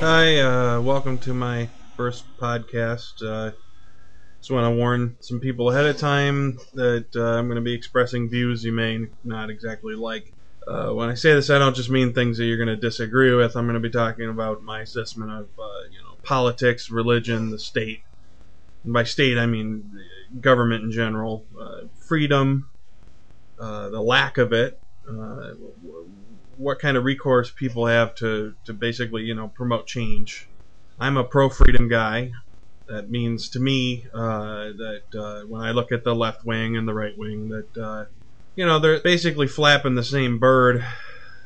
Hi, welcome to my first podcast. Just want to warn some people ahead of time that I'm going to be expressing views you may not exactly like. When I say this, I don't just mean things that you're going to disagree with. I'm going to be talking about my assessment of politics, religion, the state. And by state, I mean government in general, freedom, the lack of it, what kind of recourse people have to basically, promote change. I'm a pro-freedom guy. That means to me that when I look at the left wing and the right wing, that, they're basically flapping the same bird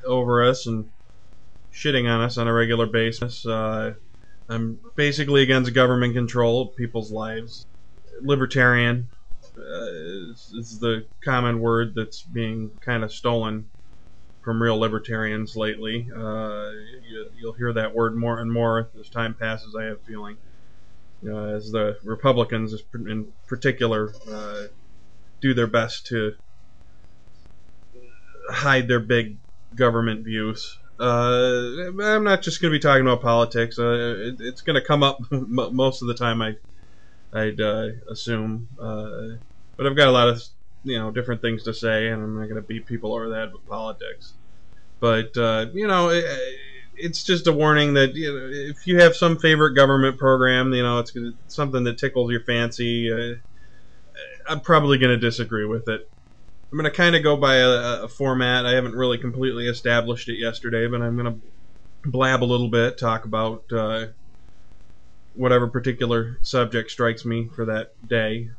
over us and shitting on us on a regular basis. I'm basically against government control of people's lives. Libertarian is the common word that's being kind of stolen from real libertarians lately. You'll hear that word more and more as time passes, I have a feeling. As the Republicans in particular do their best to hide their big government views. I'm not just going to be talking about politics. It's going to come up most of the time, I'd assume. But I've got a lot of different things to say, and I'm not going to beat people over that with politics. But it's just a warning that if you have some favorite government program, it's something that tickles your fancy, I'm probably going to disagree with it. I'm going to kind of go by a format. I haven't really completely established it yesterday, but I'm going to blab a little bit, talk about whatever particular subject strikes me for that day,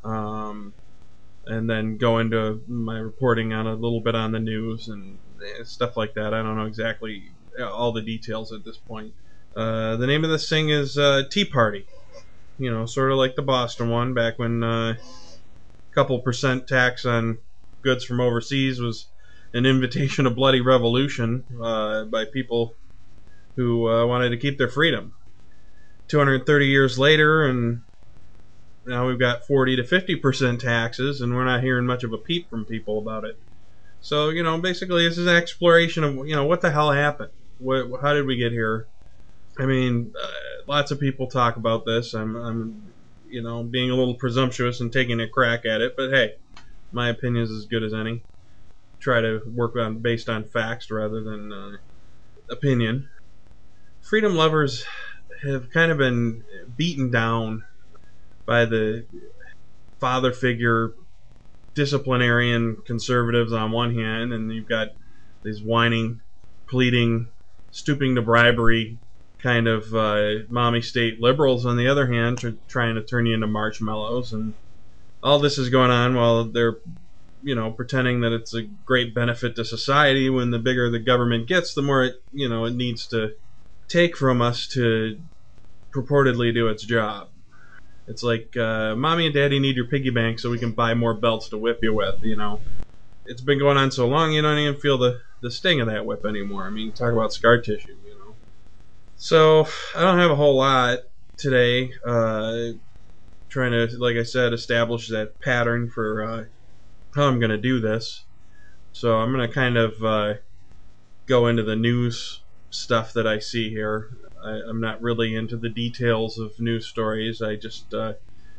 and then go into my reporting on a little bit on the news and stuff like that. I don't know exactly all the details at this point. The name of this thing is Tea Party. Sort of like the Boston one, back when a couple percent tax on goods from overseas was an invitation to bloody revolution by people who wanted to keep their freedom. 230 years later, and now we've got 40 to 50% taxes, and we're not hearing much of a peep from people about it. So, basically this is an exploration of, what the hell happened? How did we get here? I mean, lots of people talk about this. I'm being a little presumptuous and taking a crack at it, but hey, my opinion is as good as any. Try to work based on facts rather than opinion. Freedom lovers have kind of been beaten down by the father figure disciplinarian conservatives on one hand, and you've got these whining, pleading, stooping to bribery kind of mommy state liberals on the other hand, trying to turn you into marshmallows. And all this is going on while they're pretending that it's a great benefit to society, when the bigger the government gets, the more it needs to take from us to purportedly do its job. It's like, mommy and daddy need your piggy bank so we can buy more belts to whip you with, It's been going on so long, you don't even feel the sting of that whip anymore. I mean, talk about scar tissue, So, I don't have a whole lot today. Trying to, like I said, establish that pattern for how I'm going to do this. So, I'm going to kind of go into the news stuff that I see here. I'm not really into the details of news stories. I just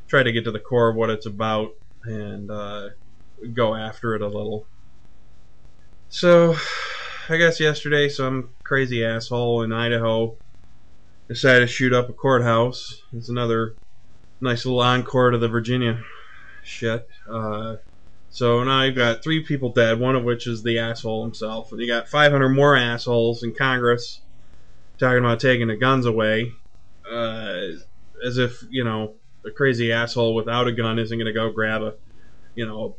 try to get to the core of what it's about and go after it a little. So, I guess yesterday some crazy asshole in Idaho decided to shoot up a courthouse. It's another nice little encore to the Virginia shit. So now you've got 3 people dead, one of which is the asshole himself. And you got 500 more assholes in Congress talking about taking the guns away, as if, a crazy asshole without a gun isn't going to go grab a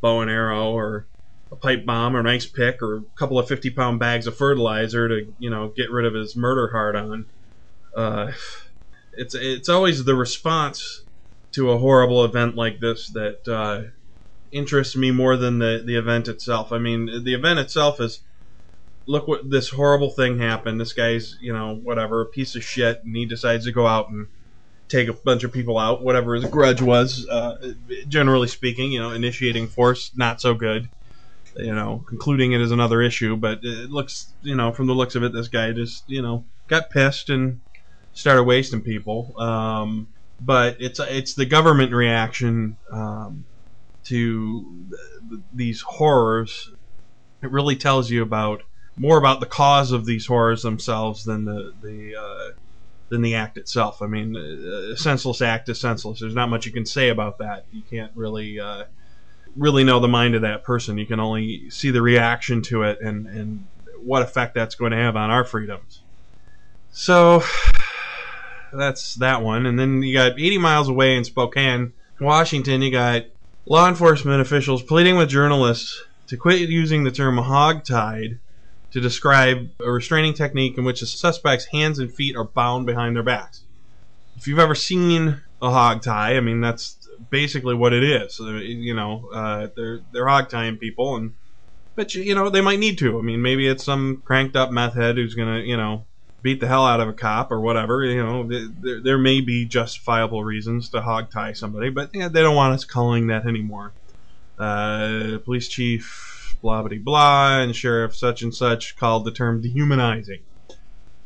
bow and arrow or a pipe bomb or an ice pick or a couple of 50-pound bags of fertilizer to, get rid of his murder hard on. It's always the response to a horrible event like this that interests me more than the event itself. I mean, the event itself is, look what this horrible thing happened. This guy's, whatever, a piece of shit, and he decides to go out and take a bunch of people out, whatever his grudge was. Generally speaking, initiating force, not so good. Concluding it is another issue, but it looks, from the looks of it, this guy just, got pissed and started wasting people. But it's the government reaction to these horrors. It really tells you more about the cause of these horrors themselves than the act itself. I mean, a senseless act is senseless. There's not much you can say about that. You can't really know the mind of that person. You can only see the reaction to it and what effect that's going to have on our freedoms. So that's that one. And then you got 80 miles away in Spokane, Washington, you got law enforcement officials pleading with journalists to quit using the term hogtied to describe a restraining technique in which a suspect's hands and feet are bound behind their backs. If you've ever seen a hog tie, I mean, that's basically what it is. They're hog tying people, but they might need to. I mean, maybe it's some cranked up meth head who's gonna beat the hell out of a cop or whatever. There may be justifiable reasons to hog tie somebody, but they don't want us calling that anymore. Police chief blah blah blah and sheriff such and such called the term dehumanizing,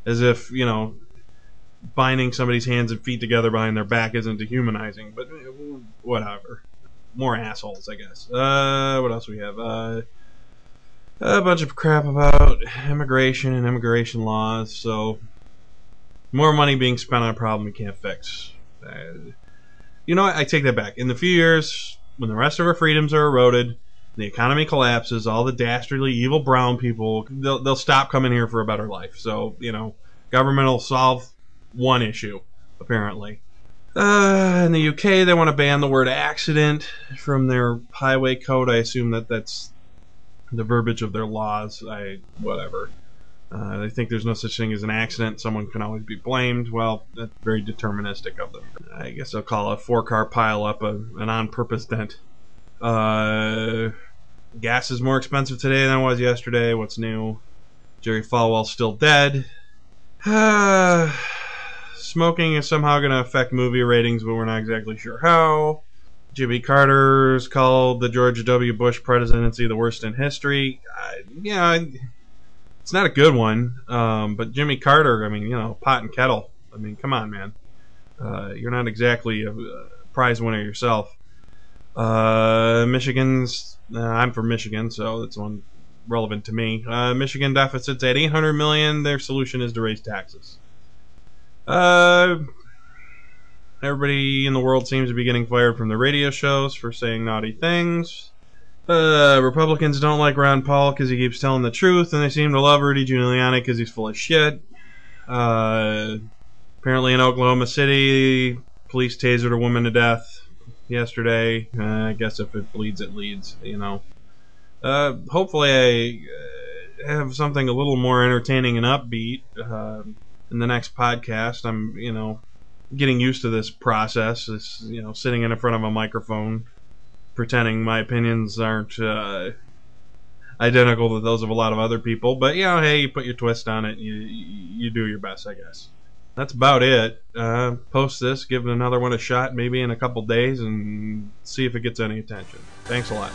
as if binding somebody's hands and feet together behind their back isn't dehumanizing. But whatever, more assholes, I guess. What else we have? A bunch of crap about immigration and immigration laws. So more money being spent on a problem we can't fix. I take that back. In the few years when the rest of our freedoms are eroded, the economy collapses, all the dastardly evil brown people, they'll stop coming here for a better life. So, government will solve one issue, apparently. In the UK, they want to ban the word accident from their highway code. I assume that's the verbiage of their laws. Whatever. They think there's no such thing as an accident. Someone can always be blamed. Well, that's very deterministic of them. I guess I'll call a 4-car pileup an on-purpose dent. Gas is more expensive today than it was yesterday. What's new? Jerry Falwell's still dead. Smoking is somehow going to affect movie ratings, but we're not exactly sure how. Jimmy Carter's called the George W. Bush presidency the worst in history. It's not a good one, but Jimmy Carter, I mean, pot and kettle. I mean, come on, man. You're not exactly a prize winner yourself. I'm from Michigan, so that's one relevant to me. Michigan deficit's at $800 million. Their solution is to raise taxes. Everybody in the world seems to be getting fired from the radio shows for saying naughty things. Republicans don't like Ron Paul because he keeps telling the truth, and they seem to love Rudy Giuliani because he's full of shit. Apparently in Oklahoma City, police tasered a woman to death yesterday. I guess if it bleeds, it leads, Hopefully I have something a little more entertaining and upbeat in the next podcast. I'm, getting used to this process, sitting in front of a microphone, pretending my opinions aren't identical to those of a lot of other people. But, hey, you put your twist on it. You do your best, I guess. That's about it. Post this, give another one a shot maybe in a couple days, and see if it gets any attention. Thanks a lot.